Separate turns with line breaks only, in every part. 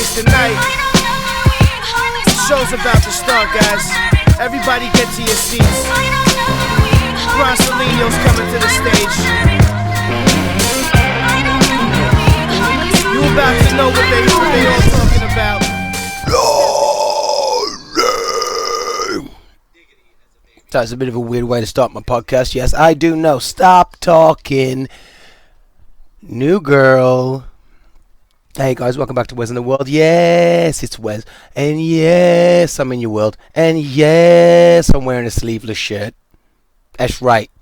Anyways, tonight, the show's about to start, guys. Everybody get to your seats. Bronsolino's coming to the stage. You about to know what they all talking about.
That's a bit of a weird way to start my podcast. Yes, I do know. Stop talking. New girl. Hey guys, welcome back to Wessin The World. Yes, it's Wes. And yes, I'm in your world. And yes, I'm wearing a sleeveless shirt. That's right.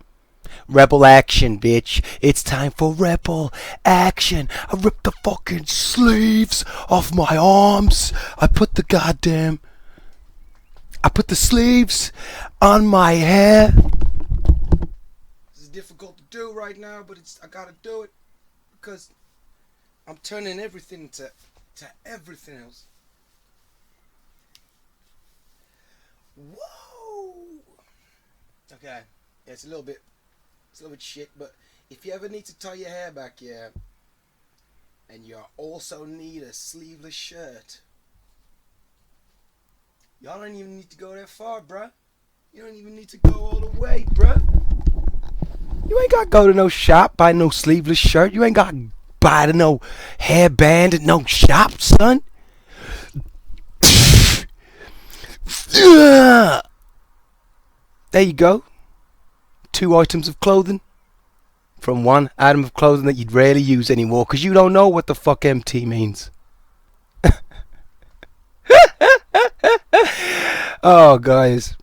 Rebel action, bitch. It's time for rebel action. I ripped the fucking sleeves off my arms. I put the sleeves on my hair. This is difficult to do right now, but I gotta do it because I'm turning everything to everything else. Whoa. Okay. Yeah, it's a little bit shit, but if you ever need to tie your hair back, yeah, and you also need a sleeveless shirt, y'all don't even need to go that far, bruh. You don't even need to go all the way, bruh. You ain't gotta go to no shop, buy no sleeveless shirt. You ain't gotta buy no hairband at no shop, son. There you go. 2 items of clothing from 1 item of clothing that you'd rarely use anymore because you don't know what the fuck MT means. Oh, guys.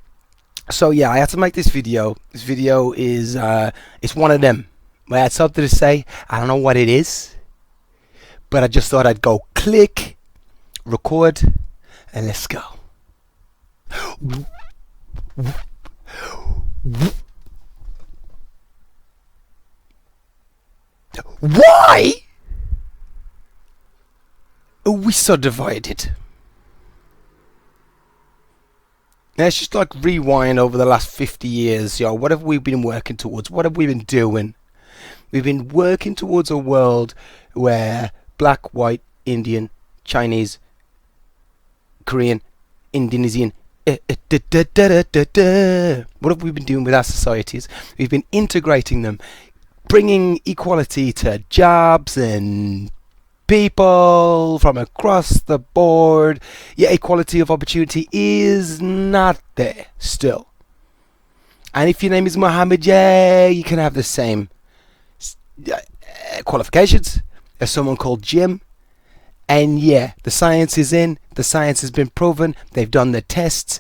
So yeah, I had to make this video. This video is it's one of them. I had something to say. I don't know what it is, but I just thought I'd go click, record, and let's go. Why are we so divided? Now, it's just like rewind over the last 50 years, yo. What have we been working towards? What have we been doing? We've been working towards a world where black, white, Indian, Chinese, Korean, Indonesian. What have we been doing with our societies? We've been integrating them, bringing equality to jobs and people from across the board. Yeah, equality of opportunity is not there still. And if your name is Mohammed, yeah, you can have the same qualifications as someone called Jim. And yeah, the science is in. The science has been proven. They've done the tests.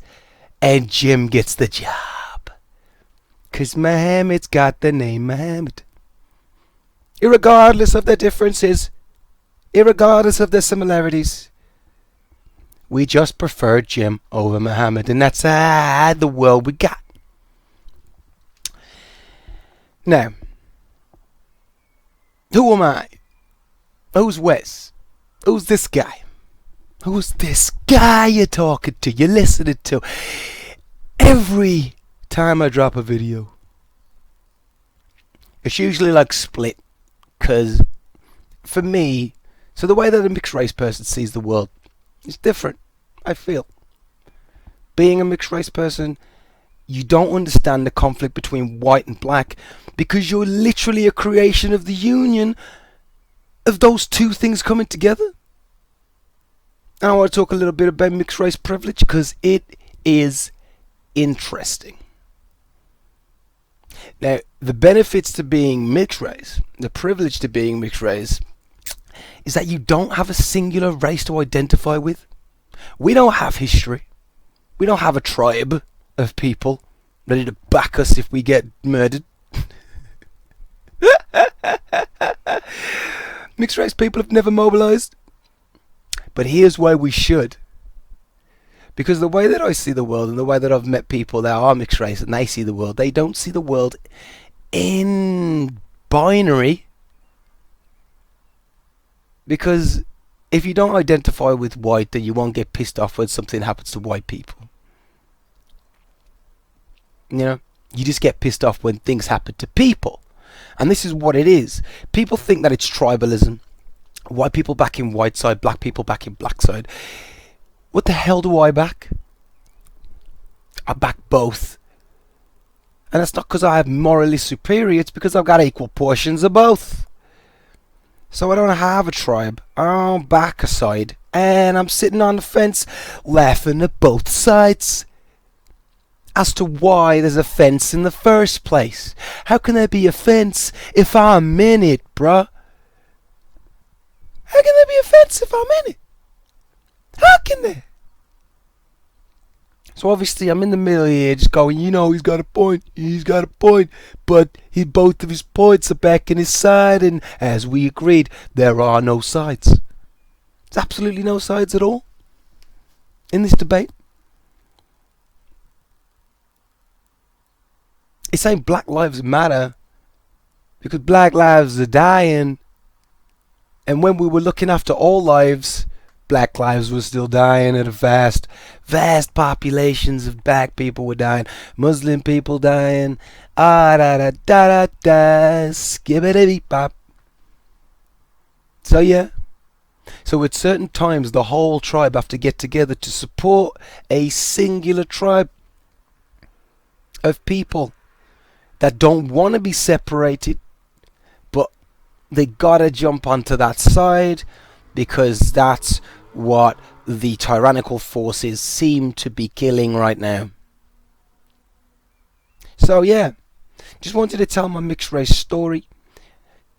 And Jim gets the job. Because Mohammed's got the name Mohammed. Irregardless of their differences, irregardless of their similarities, we just prefer Jim over Mohammed, and that's the world we got. Now, who am I? Who's Wes? Who's this guy? Who's this guy you're talking to, you're listening to? Every time I drop a video, it's usually like split. Because for me, so the way that a mixed race person sees the world is different, I feel. Being a mixed race person, you don't understand the conflict between white and black because you're literally a creation of the union of those two things coming together. And I want to talk a little bit about mixed race privilege because it is interesting. Now, the benefits to being mixed race, the privilege to being mixed race, is that you don't have a singular race to identify with. We don't have history. We don't have a tribe of people ready to back us if we get murdered. Mixed race people have never mobilized. But here's why we should. Because the way that I see the world and the way that I've met people that are mixed race and they see the world, they don't see the world in binary. Because if you don't identify with white, then you won't get pissed off when something happens to white people. You know, you just get pissed off when things happen to people. And this is what it is. People think that it's tribalism. White people back in white side, black people back in black side. What the hell do I back? I back both. And that's not because I'm morally superior, it's because I've got equal portions of both. So I don't have a tribe, I don't back a side. And I'm sitting on the fence laughing at both sides as to why there's a fence in the first place. How can there be a fence if I'm in it, bruh? How can there be a fence if I'm in it? How can there? So obviously I'm in the middle here just going, he's got a point, but both of his points are back in his side, and as we agreed, there are no sides. There's absolutely no sides at all in this debate. It's saying Black Lives Matter because Black lives are dying, and when we were looking after all lives, Black lives were still dying at a vast populations of black people were dying, Muslim people dying, skibbity bop. So yeah. So at certain times the whole tribe have to get together to support a singular tribe of people that don't want to be separated, but they gotta jump onto that side because that's what the tyrannical forces seem to be killing right now. So yeah, just wanted to tell my mixed race story.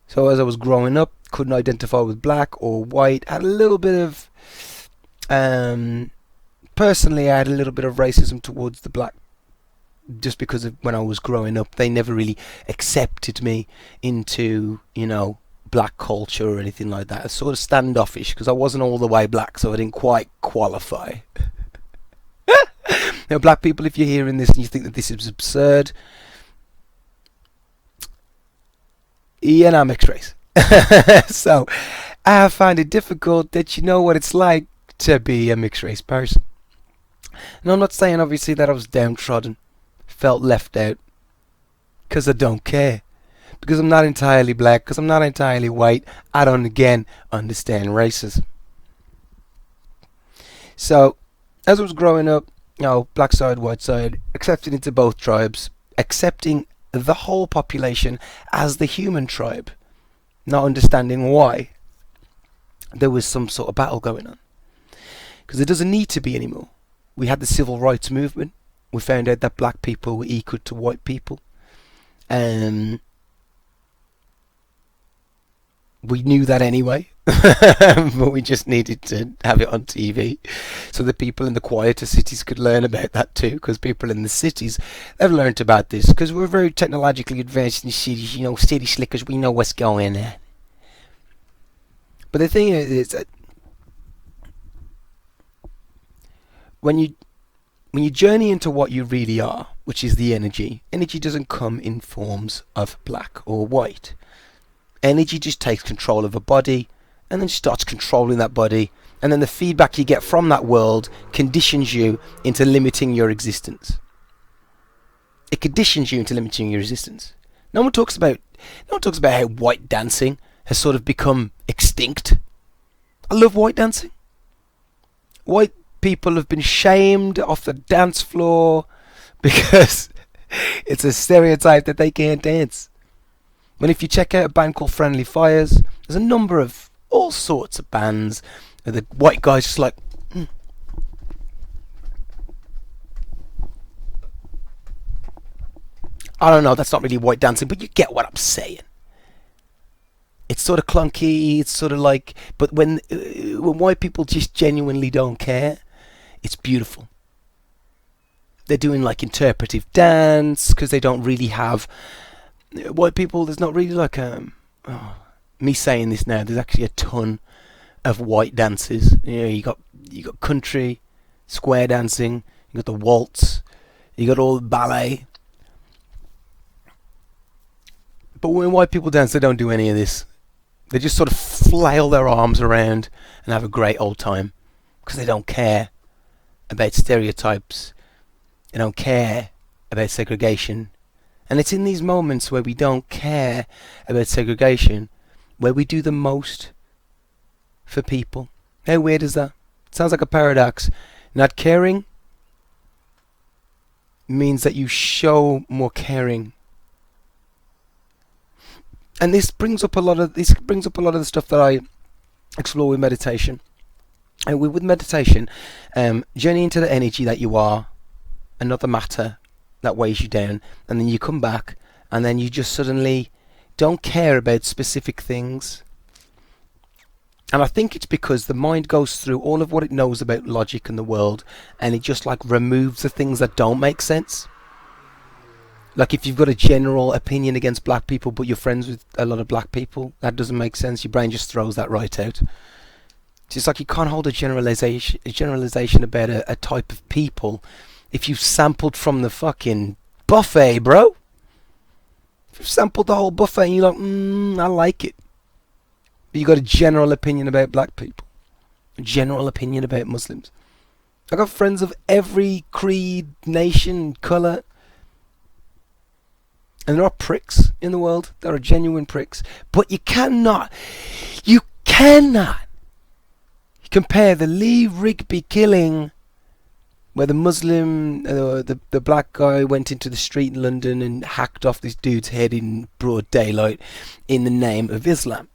So as I was growing up, couldn't identify with black or white. Had a little bit of, personally, I had a little bit of racism towards the black, just because of when I was growing up. They never really accepted me into, black culture or anything like that. I was sort of standoffish because I wasn't all the way black, so I didn't quite qualify. Now, black people, if you're hearing this and you think that this is absurd, yeah, I'm mixed race. So I find it difficult that you know what it's like to be a mixed race person. And I'm not saying obviously that I was downtrodden, felt left out, because I don't care. Because I'm not entirely black, because I'm not entirely white. I don't again understand racism. So as I was growing up, black side, white side, accepted into both tribes, accepting the whole population as the human tribe, not understanding why there was some sort of battle going on, because there doesn't need to be anymore. We had the civil rights movement. We found out that black people were equal to white people, and we knew that anyway. But we just needed to have it on TV so that people in the quieter cities could learn about that too, because people in the cities, they've learned about this because we're very technologically advanced in the cities, city slickers, we know what's going on. But the thing is that when you journey into what you really are, which is the energy doesn't come in forms of black or white. Energy just takes control of a body and then starts controlling that body, and then the feedback you get from that world conditions you into limiting your existence. It conditions you into limiting your existence. No one talks about how white dancing has sort of become extinct. I love white dancing. White people have been shamed off the dance floor because it's a stereotype that they can't dance. When if you check out a band called Friendly Fires, there's a number of all sorts of bands. The white guys just like, I don't know, that's not really white dancing, but you get what I'm saying. It's sort of clunky, it's sort of like, but when white people just genuinely don't care, it's beautiful. They're doing like interpretive dance because they don't really have, white people, there's not really like me saying this now, there's actually a ton of white dances. You got country, square dancing, you got the waltz, you got all the ballet. But when white people dance, they don't do any of this. They just sort of flail their arms around and have a great old time because they don't care about stereotypes. They don't care about segregation. And it's in these moments where we don't care about segregation where we do the most for people. How weird is that? Sounds like a paradox. Not caring means that you show more caring. And this brings up a lot of the stuff that I explore with meditation. And with meditation, journey into the energy that you are, another matter that weighs you down, and then you come back, and then you just suddenly don't care about specific things. And I think it's because the mind goes through all of what it knows about logic and the world, and it just like removes the things that don't make sense. Like if you've got a general opinion against black people, but you're friends with a lot of black people, that doesn't make sense. Your brain just throws that right out. It's just like you can't hold a generalization about a type of people if you sampled from the fucking buffet, bro. If you sampled the whole buffet and you're like, I like it. But you got a general opinion about black people, a general opinion about Muslims. I got friends of every creed, nation, colour. And there are pricks in the world. There are genuine pricks. But you cannot compare the Lee Rigby killing, where the Muslim, the black guy went into the street in London and hacked off this dude's head in broad daylight in the name of Islam.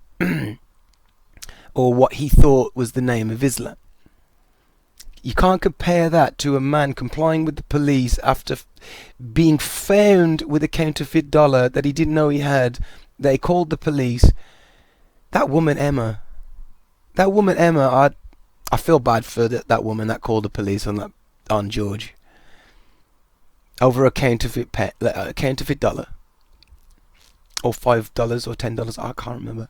Or what he thought was the name of Islam. You can't compare that to a man complying with the police after being found with a counterfeit dollar that he didn't know he had. They called the police. That woman Emma, I feel bad for that woman that called the police on George over a counterfeit dollar, or $5 or $10. I can't remember,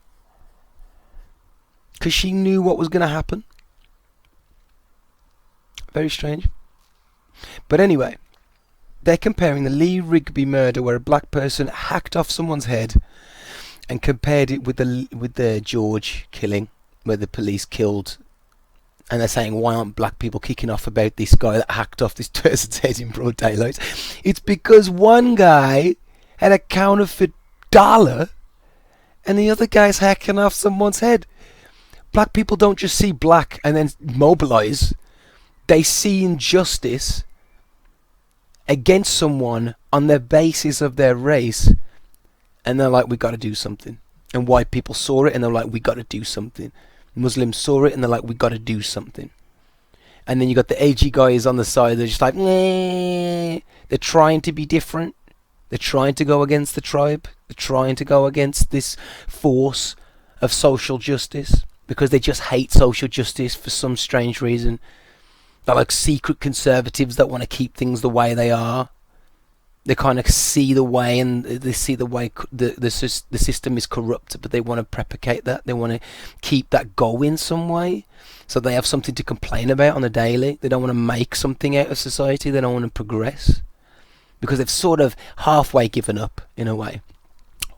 because she knew what was going to happen. Very strange. But anyway, they're comparing the Lee Rigby murder, where a black person hacked off someone's head, and compared it with the George killing, where the police killed. And they're saying, why aren't black people kicking off about this guy that hacked off this person's head in broad daylight? It's because one guy had a counterfeit dollar, and the other guy's hacking off someone's head. Black people don't just see black and then mobilize. They see injustice against someone on the basis of their race, and they're like, we got to do something. And white people saw it and they're like, we got to do something. Muslims saw it and they're like, we got to do something. And then you got the AG guys on the side, they're just like, nah. They're trying to be different. They're trying to go against the tribe. They're trying to go against this force of social justice, because they just hate social justice for some strange reason. They're like secret conservatives that want to keep things the way they are. They kind of see the way, and they see the way the system is corrupt, but they want to propagate that. They want to keep that going some way, so they have something to complain about on the daily. They don't want to make something out of society. They don't want to progress, because they've sort of halfway given up in a way,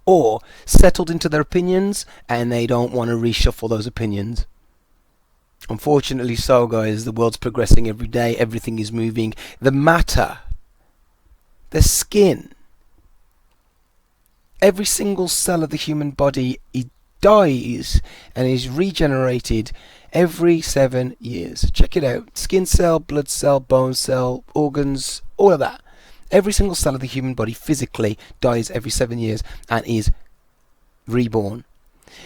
or settled into their opinions, and they don't want to reshuffle those opinions. Unfortunately so, guys, the world's progressing every day. Everything is moving. The matter, the skin, every single cell of the human body, it dies and is regenerated every 7 years. Check it out. Skin cell, blood cell, bone cell, organs, all of that. Every single cell of the human body physically dies every 7 years and is reborn.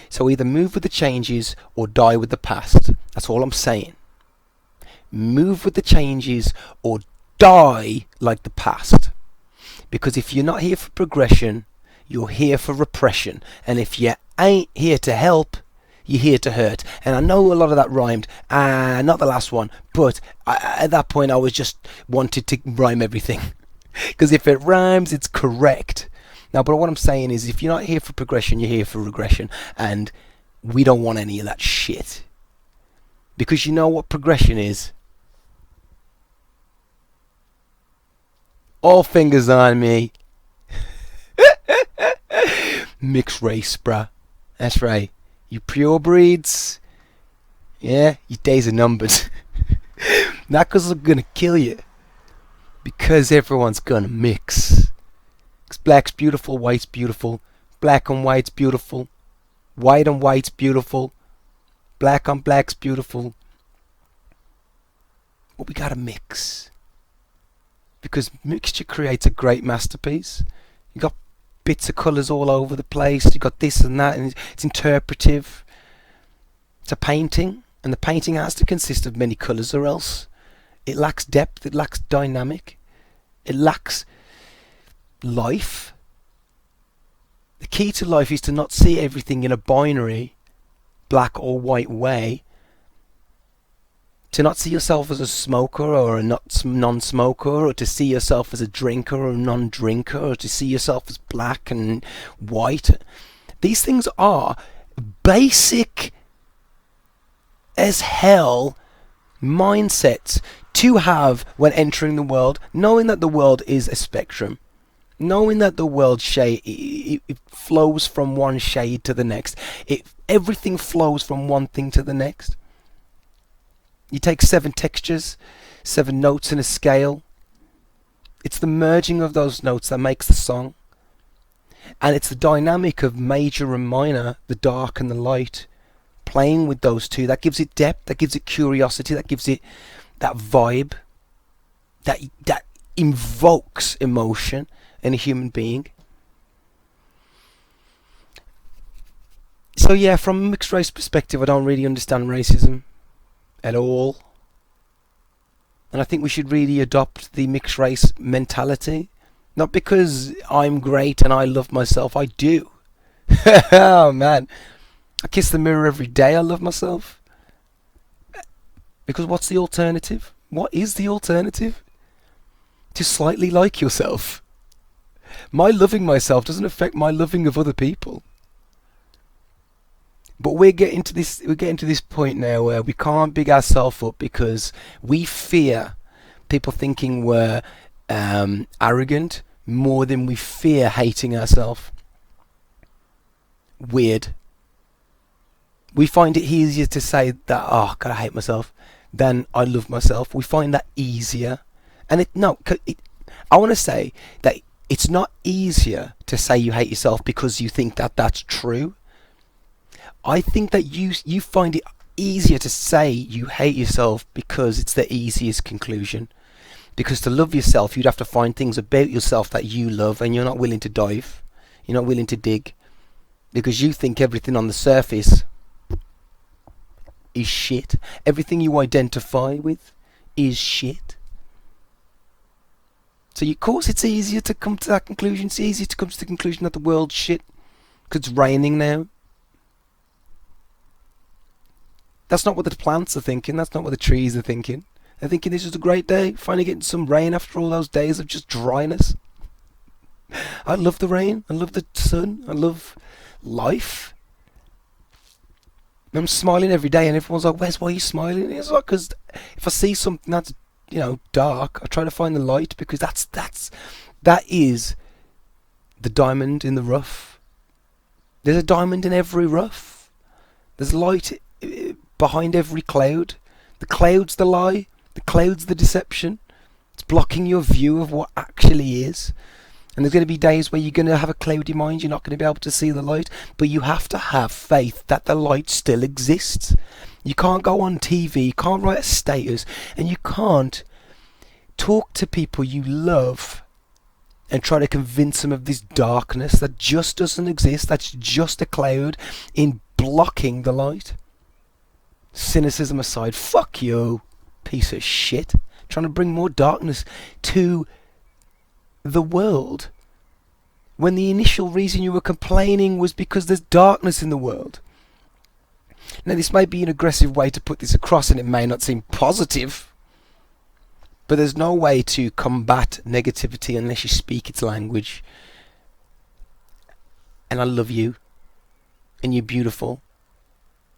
So either move with the changes or die with the past. That's all I'm saying. Move with the changes or die like the past. Because if you're not here for progression, you're here for repression. And if you ain't here to help, you're here to hurt. And I know a lot of that rhymed. Not the last one. But at that point, I was just wanted to rhyme everything. Because if it rhymes, it's correct. Now, but what I'm saying is, if you're not here for progression, you're here for regression. And we don't want any of that shit. Because you know what progression is? All fingers on me. Mixed race, bruh. That's right. You pure breeds. Yeah, your days are numbered. Not because I'm gonna kill you. Because everyone's gonna mix. Because black's beautiful, white's beautiful. Black and white's beautiful. White and white's beautiful. Black on black's beautiful. But we gotta mix. Because mixture creates a great masterpiece. You got bits of colours all over the place. You got this and that, and it's interpretive. It's a painting, and the painting has to consist of many colours, or else it lacks depth, it lacks dynamic, it lacks life. The key to life is to not see everything in a binary, black or white way. To not see yourself as a smoker or a non-smoker, or to see yourself as a drinker or a non-drinker, or to see yourself as black and white. These things are basic as hell mindsets to have when entering the world, knowing that the world is a spectrum, knowing that the world it flows from one shade to the next. Everything flows from one thing to the next. You take 7 textures, 7 notes in a scale. It's the merging of those notes that makes the song. And it's the dynamic of major and minor, the dark and the light, playing with those two. That gives it depth, that gives it curiosity, that gives it that vibe, that invokes emotion in a human being. So yeah, from a mixed race perspective, I don't really understand racism at all, and I think we should really adopt the mixed race mentality. Not because I'm great and I love myself, I do. Oh man, I kiss the mirror every day. I love myself. Because what's the alternative? What is the alternative? To slightly like yourself. My loving myself doesn't affect my loving of other people. But we're getting to this point now where we can't big ourselves up because we fear people thinking we're arrogant more than we fear hating ourselves. Weird. We find it easier to say that, oh God, I hate myself, than I love myself. We find that easier. And I want to say that it's not easier to say you hate yourself because you think that that's true. I think that you find it easier to say you hate yourself because it's the easiest conclusion. Because to love yourself, you'd have to find things about yourself that you love, and you're not willing to dive. You're not willing to dig. Because you think everything on the surface is shit. Everything you identify with is shit. So of course it's easier to come to that conclusion. It's easier to come to the conclusion that the world's shit because it's raining now. That's not what the plants are thinking. That's not what the trees are thinking. They're thinking this is a great day. Finally getting some rain after all those days of just dryness. I love the rain. I love the sun. I love life. I'm smiling every day, and everyone's like, "Wes, why are you smiling?" It's like, because if I see something that's dark, I try to find the light, because that is the diamond in the rough. There's a diamond in every rough. There's light behind every cloud. The cloud's the lie. The cloud's the deception. It's blocking your view of what actually is. And there's going to be days where you're going to have a cloudy mind. You're not going to be able to see the light. But you have to have faith that the light still exists. You can't go on TV. You can't write a status. And you can't talk to people you love and try to convince them of this darkness that just doesn't exist. That's just a cloud in blocking the light. Cynicism aside, fuck you, piece of shit. Trying to bring more darkness to the world when the initial reason you were complaining was because there's darkness in the world. Now this may be an aggressive way to put this across, and it may not seem positive, but there's no way to combat negativity unless you speak its language. And I love you, and you're beautiful,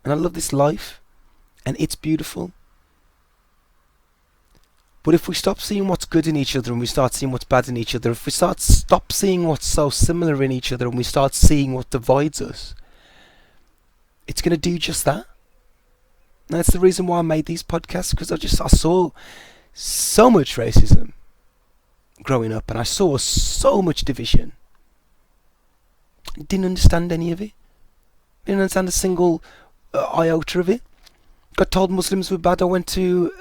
and I love this life, and it's beautiful. But if we stop seeing what's good in each other and we start seeing what's bad in each other, if we stop seeing what's so similar in each other and we start seeing what divides us, it's going to do just that. And that's the reason why I made these podcasts, because I saw so much racism growing up, and I saw so much division. I didn't understand any of it. Didn't understand a single iota of it. got told Muslims were bad. I went to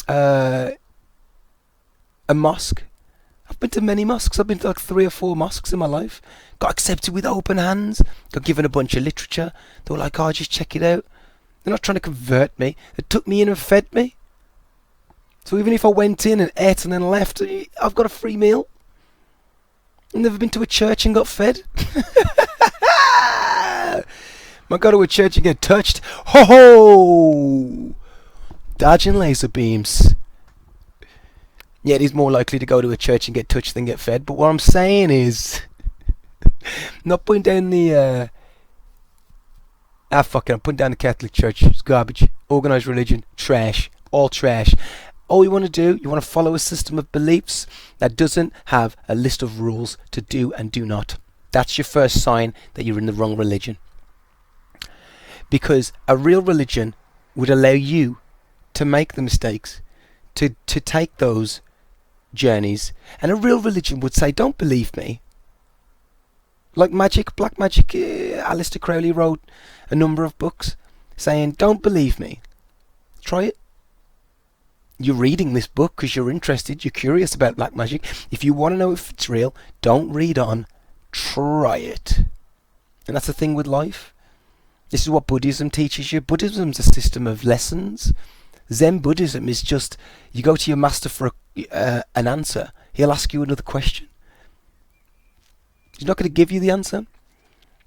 a mosque. I've been to many mosques. I've been to like 3 or 4 mosques in my life. Got accepted with open hands. Got given a bunch of literature. They were like, oh, just check it out. They're not trying to convert me. They took me in and fed me. So even if I went in and ate and then left, I've got a free meal. I've never been to a church and got fed. Might go to a church and get touched. Ho ho! Dodging laser beams. Yeah, it is more likely to go to a church and get touched than get fed. But what I'm saying is, not putting down the fuck it, I'm putting down the Catholic Church. It's garbage. Organised religion, trash. All trash. All you want to do, you want to follow a system of beliefs that doesn't have a list of rules to do and do not. That's your first sign that you're in the wrong religion. Because a real religion would allow you to make the mistakes, to take those journeys. And a real religion would say, don't believe me. Like magic, black magic, Aleister Crowley wrote a number of books saying, don't believe me. Try it. You're reading this book because you're interested, you're curious about black magic. If you want to know if it's real, don't read on, try it. And that's the thing with life. This is what Buddhism teaches you. Buddhism's a system of lessons. Zen Buddhism is just, you go to your master for an answer. He'll ask you another question. He's not going to give you the answer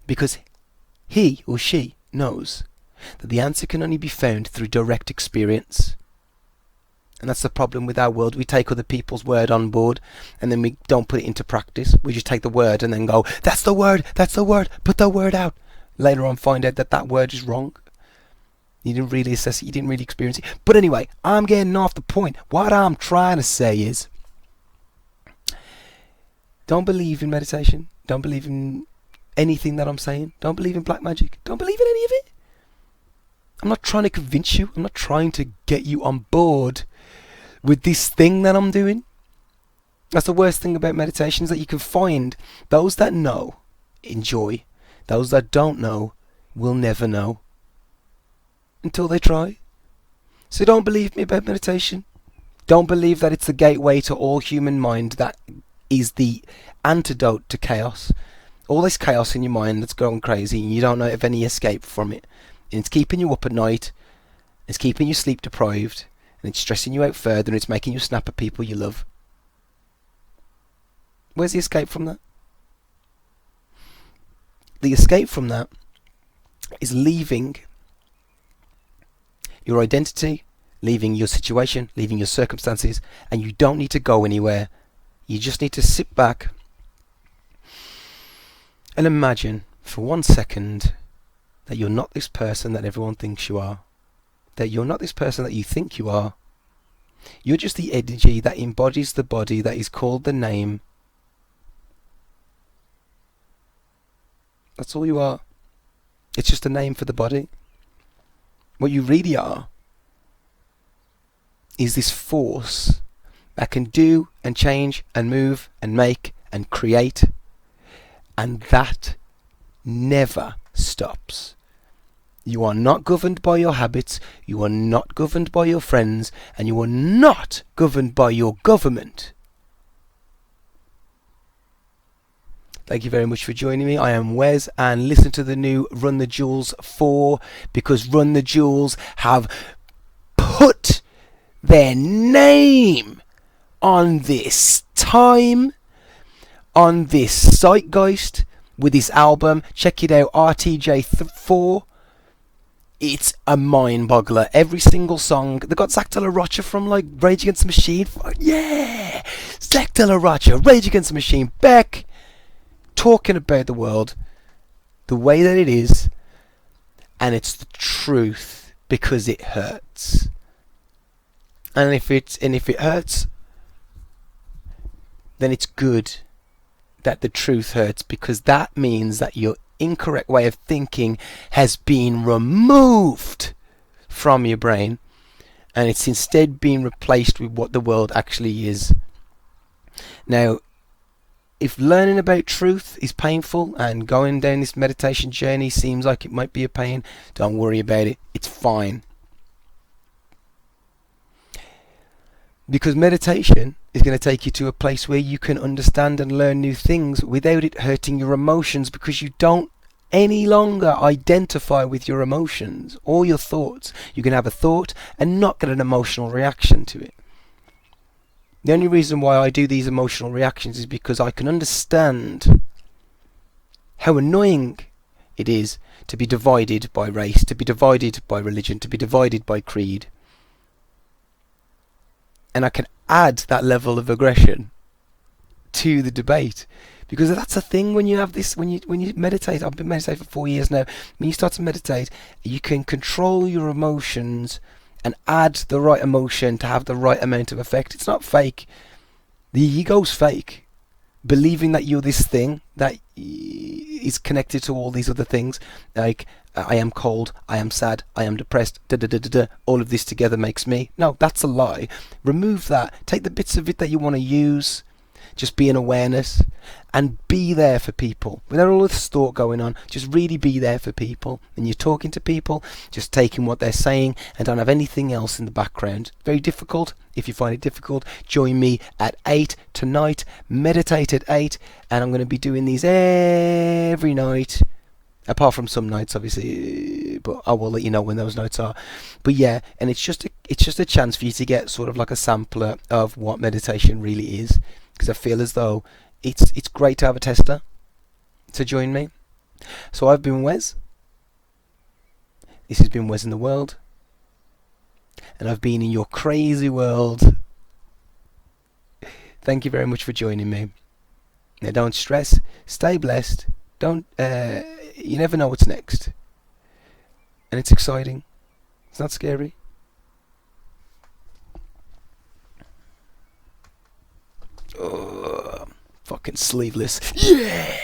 because he or she knows that the answer can only be found through direct experience. And that's the problem with our world. We take other people's word on board and then we don't put it into practice. We just take the word and then go, that's the word, put the word out. Later on find out that that word is wrong. You didn't really assess it, you didn't really experience it. But anyway, I'm getting off the point. What I'm trying to say is, don't believe in meditation. Don't believe in anything that I'm saying. Don't believe in black magic. Don't believe in any of it. I'm not trying to convince you. I'm not trying to get you on board with this thing that I'm doing. That's the worst thing about meditation, is that you can find those that know, enjoy. Those that don't know will never know until they try. So don't believe me about meditation. Don't believe that it's the gateway to all human mind that is the antidote to chaos. All this chaos in your mind that's going crazy and you don't know of any escape from it. And it's keeping you up at night. It's keeping you sleep deprived. And it's stressing you out further and it's making you snap at people you love. Where's the escape from that? The escape from that is leaving your identity, leaving your situation, leaving your circumstances, and you don't need to go anywhere. You just need to sit back and imagine for 1 second that you're not this person that everyone thinks you are. That you're not this person that you think you are. You're just the energy that embodies the body that is called the name. That's all you are. It's just a name for the body. What you really are is this force that can do and change and move and make and create. And that never stops. You are not governed by your habits, you are not governed by your friends, and you are not governed by your government. Thank you very much for joining me. I am Wes, and listen to the new Run the Jewels 4, because Run the Jewels have put their name on this time, on this zeitgeist, with this album. Check it out, RTJ4. It's a mind boggler. Every single song. They got Zach De La Rocha from like Rage Against the Machine. Yeah! Zach De La Rocha, Rage Against the Machine, Beck, talking about the world the way that it is, and it's the truth because it hurts. And if it hurts, then it's good that the truth hurts, because that means that your incorrect way of thinking has been removed from your brain, and it's instead been replaced with what the world actually is. Now, if learning about truth is painful and going down this meditation journey seems like it might be a pain, don't worry about it. It's fine. Because meditation is going to take you to a place where you can understand and learn new things without it hurting your emotions, because you don't any longer identify with your emotions or your thoughts. You can have a thought and not get an emotional reaction to it. The only reason why I do these emotional reactions is because I can understand how annoying it is to be divided by race, to be divided by religion, to be divided by creed. And I can add that level of aggression to the debate, because that's a thing when you have this, when you meditate. I've been meditating for 4 years now. When you start to meditate, you can control your emotions and add the right emotion to have the right amount of effect. It's not fake. The ego's fake, believing that you're this thing that is connected to all these other things, like I am cold, I am sad, I am depressed, all of this together makes me. No, that's a lie. Remove that. Take the bits of it that you want to use. Just be in awareness and be there for people. Without all this thought going on, just really be there for people. And you're talking to people, just taking what they're saying and don't have anything else in the background. Very difficult. If you find it difficult, join me at 8 tonight. Meditate at 8, and I'm going to be doing these every night. Apart from some nights, obviously, but I will let you know when those nights are. But yeah, and it's just a chance for you to get sort of like a sampler of what meditation really is. Because I feel as though it's great to have a tester to join me. So I've been Wes. This has been Wessin The World. And I've been in your crazy world. Thank you very much for joining me. Now don't stress. Stay blessed. Don't. You never know what's next. And it's exciting. It's not scary. Fucking sleeveless. Yeah!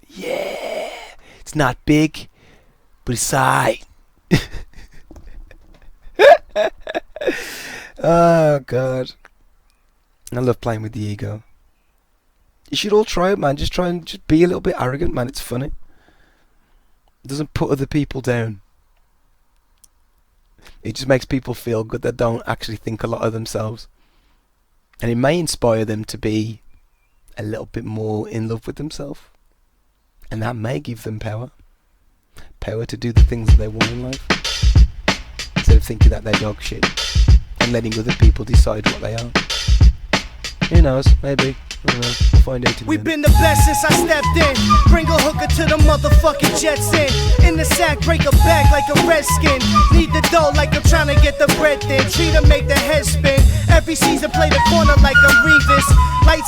Yeah! It's not big, but it's aight. Oh, God. I love playing with the ego. You should all try it, man. Just try and just be a little bit arrogant, man. It's funny. It doesn't put other people down. It just makes people feel good that don't actually think a lot of themselves. And it may inspire them to be a little bit more in love with themselves. And that may give them power. Power to do the things that they want in life. Instead of thinking that they're dog shit. And letting other people decide what they are. Who knows? Maybe. I don't know. We'll find out.
We've been the best since I stepped in. Bring a hooker to the motherfucking Jets in the sack, break a back like a redskin. Need the dough like I'm trying to get the bread thin. Treat her, make the head spin. Every season play the corner like I'm Revis. Lights